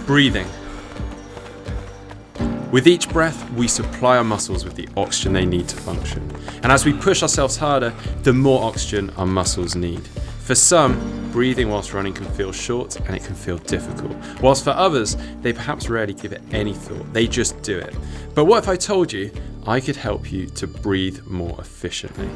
Breathing. With each breath, we supply our muscles with the oxygen they need to function. And as we push ourselves harder, the more oxygen our muscles need. For some, breathing whilst running can feel short and it can feel difficult. Whilst for others, they perhaps rarely give it any thought. They just do it. But what if I told you I could help you to breathe more efficiently?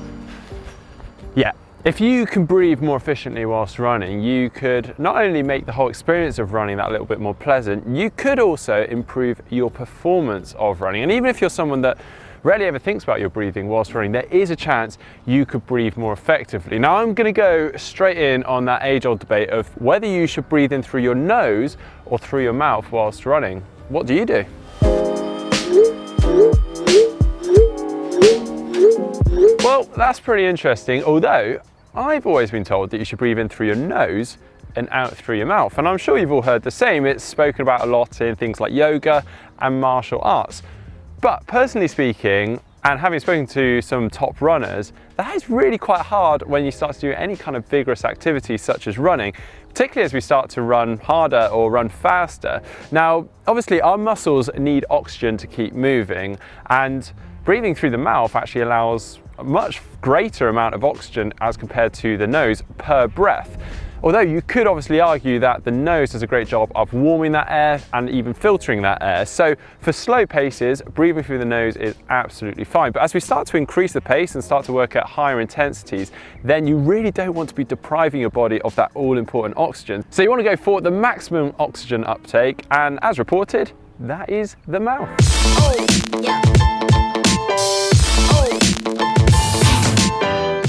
Yeah. If you can breathe more efficiently whilst running, you could not only make the whole experience of running that little bit more pleasant, you could also improve your performance of running. And even if you're someone that rarely ever thinks about your breathing whilst running, there is a chance you could breathe more effectively. Now, I'm going to go straight in on that age-old debate of whether you should breathe in through your nose or through your mouth whilst running. What do you do? Well, that's pretty interesting, although I've always been told that you should breathe in through your nose and out through your mouth. And I'm sure you've all heard the same. It's spoken about a lot in things like yoga and martial arts. But personally speaking, and having spoken to some top runners, that is really quite hard when you start to do any kind of vigorous activity such as running, particularly as we start to run harder or run faster. Now, obviously our muscles need oxygen to keep moving, and breathing through the mouth actually allows a much greater amount of oxygen as compared to the nose per breath. Although you could obviously argue that the nose does a great job of warming that air and even filtering that air. So for slow paces, breathing through the nose is absolutely fine. But as we start to increase the pace and start to work at higher intensities, then you really don't want to be depriving your body of that all-important oxygen. So you want to go for the maximum oxygen uptake, and as reported, that is the mouth. Oh, yeah.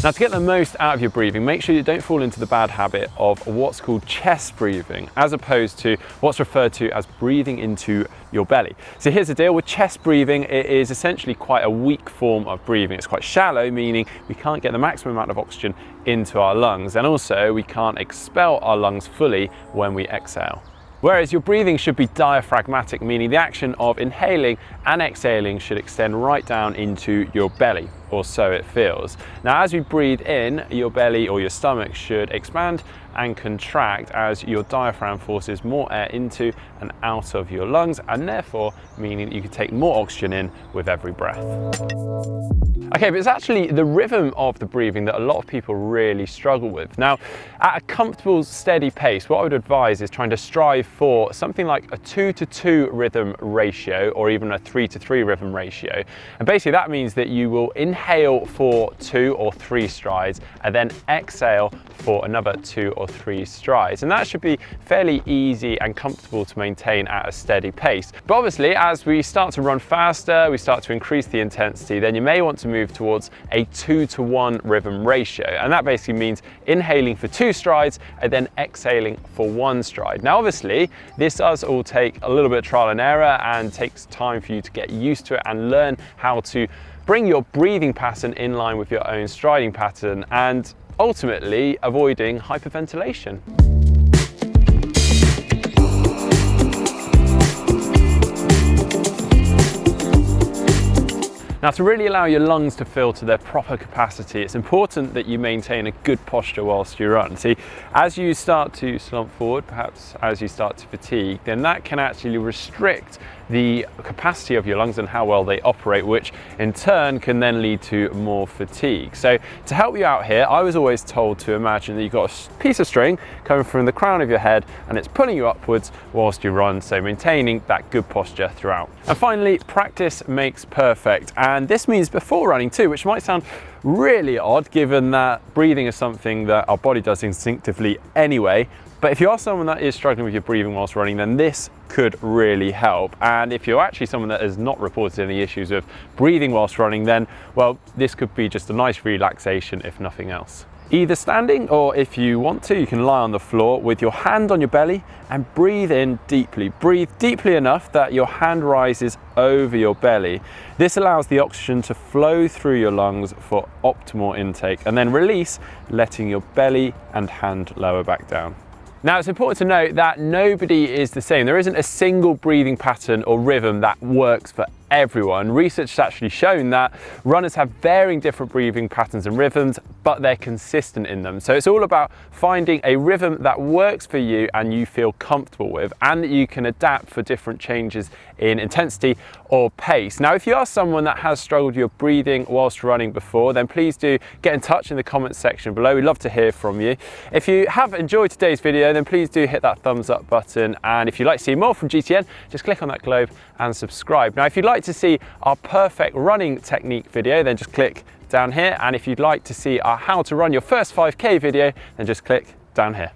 Now, to get the most out of your breathing, make sure you don't fall into the bad habit of what's called chest breathing, as opposed to what's referred to as breathing into your belly. So here's the deal with chest breathing. It is essentially quite a weak form of breathing. It's quite shallow, meaning we can't get the maximum amount of oxygen into our lungs, and also we can't expel our lungs fully when we exhale. Whereas your breathing should be diaphragmatic, meaning the action of inhaling and exhaling should extend right down into your belly, or so it feels. Now, as we breathe in, your belly or your stomach should expand and contract as your diaphragm forces more air into and out of your lungs, and therefore meaning that you can take more oxygen in with every breath. Okay, but it's actually the rhythm of the breathing that a lot of people really struggle with. Now, at a comfortable, steady pace, what I would advise is trying to strive for something like a 2-to-2 rhythm ratio, or even a 3-to-3 rhythm ratio. And basically that means that you will inhale for 2 or 3 strides and then exhale for another 2 or 3 strides. And that should be fairly easy and comfortable to maintain at a steady pace. But obviously, as we start to run faster, we start to increase the intensity, then you may want to move towards a 2-to-1 rhythm ratio. And that basically means inhaling for 2 strides and then exhaling for 1 stride. Now, obviously, this does all take a little bit of trial and error and takes time for you to get used to it and learn how to bring your breathing pattern in line with your own striding pattern, and ultimately avoiding hyperventilation. Now, to really allow your lungs to fill to their proper capacity, it's important that you maintain a good posture whilst you run. See, as you start to slump forward, perhaps as you start to fatigue, then that can actually restrict the capacity of your lungs and how well they operate, which in turn can then lead to more fatigue. So to help you out here, I was always told to imagine that you've got a piece of string coming from the crown of your head and it's pulling you upwards whilst you run, so maintaining that good posture throughout. And finally, practice makes perfect. And this means before running too, which might sound really odd given that breathing is something that our body does instinctively anyway. But if you are someone that is struggling with your breathing whilst running, then this could really help. And if you're actually someone that has not reported any issues of breathing whilst running, then, well, this could be just a nice relaxation if nothing else. Either standing, or if you want to, you can lie on the floor with your hand on your belly and breathe in deeply. Breathe deeply enough that your hand rises over your belly. This allows the oxygen to flow through your lungs for optimal intake, and then release, letting your belly and hand lower back down. Now, it's important to note that nobody is the same. There isn't a single breathing pattern or rhythm that works for everyone. Research has actually shown that runners have varying different breathing patterns and rhythms, but they're consistent in them. So it's all about finding a rhythm that works for you and you feel comfortable with, and that you can adapt for different changes in intensity or pace. Now, if you are someone that has struggled with your breathing whilst running before, then please do get in touch in the comments section below. We'd love to hear from you. If you have enjoyed today's video, then please do hit that thumbs up button, and if you'd like to see more from GTN, just click on that globe and subscribe. Now, if you'd like to see our perfect running technique video, then just click down here, and if you'd like to see our how to run your first 5K video, then just click down here.